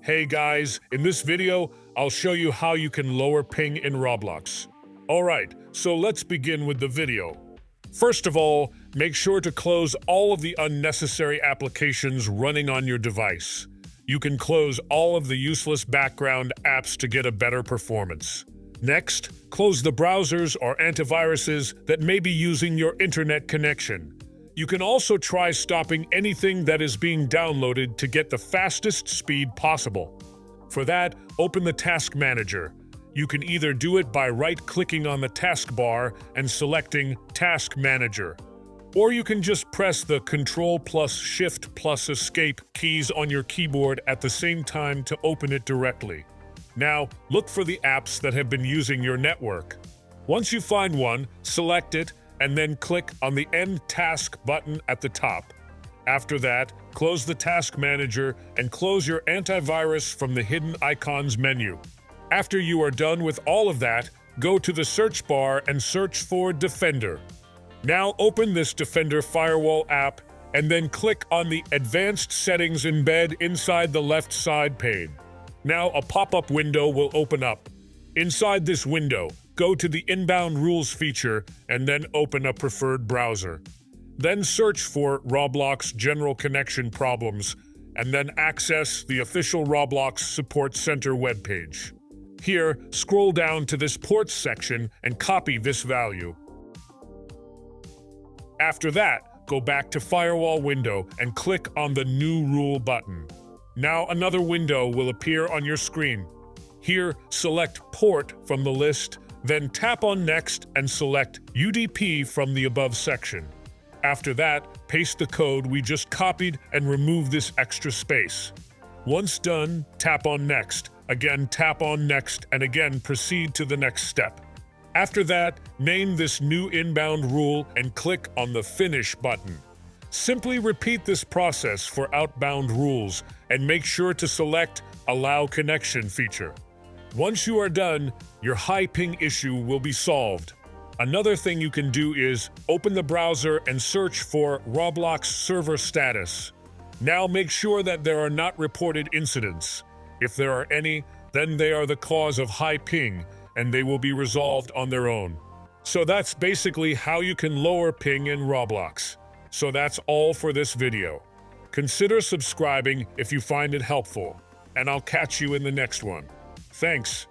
Hey guys, in this video, I'll show you how you can lower ping in Roblox. Alright, so let's begin with the video. First of all, make sure to close all of the unnecessary applications running on your device. You can close all of the useless background apps to get a better performance. Next, close the browsers or antiviruses that may be using your internet connection. You can also try stopping anything that is being downloaded to get the fastest speed possible. For that, open the Task Manager. You can either do it by right-clicking on the taskbar and selecting Task Manager, or you can just press the Ctrl plus Shift plus Escape keys on your keyboard at the same time to open it directly. Now, look for the apps that have been using your network. Once you find one, select it and then click on the End Task button at the top. After that, close the Task Manager and close your antivirus from the Hidden Icons menu. After you are done with all of that, go to the search bar and search for Defender. Now open this Defender Firewall app and then click on the Advanced Settings embed inside the left side pane. Now a pop-up window will open up. Inside this window, go to the Inbound Rules feature and then open a preferred browser. Then search for Roblox General Connection Problems and then access the official Roblox Support Center webpage. Here, scroll down to this ports section and copy this value. After that, go back to Firewall window and click on the New Rule button. Now another window will appear on your screen. Here, select Port from the list, then tap on Next and select UDP from the above section. After that, paste the code we just copied and remove this extra space. Once done, tap on Next, again tap on Next, and again proceed to the next step. After that, name this new inbound rule and click on the Finish button. Simply repeat this process for outbound rules and make sure to select Allow Connection feature. Once you are done, your high ping issue will be solved. Another thing you can do is open the browser and search for Roblox server status. Now make sure that there are not reported incidents. If there are any, then they are the cause of high ping, and they will be resolved on their own. So that's basically how you can lower ping in Roblox. So that's all for this video. Consider subscribing if you find it helpful, and I'll catch you in the next one. Thanks.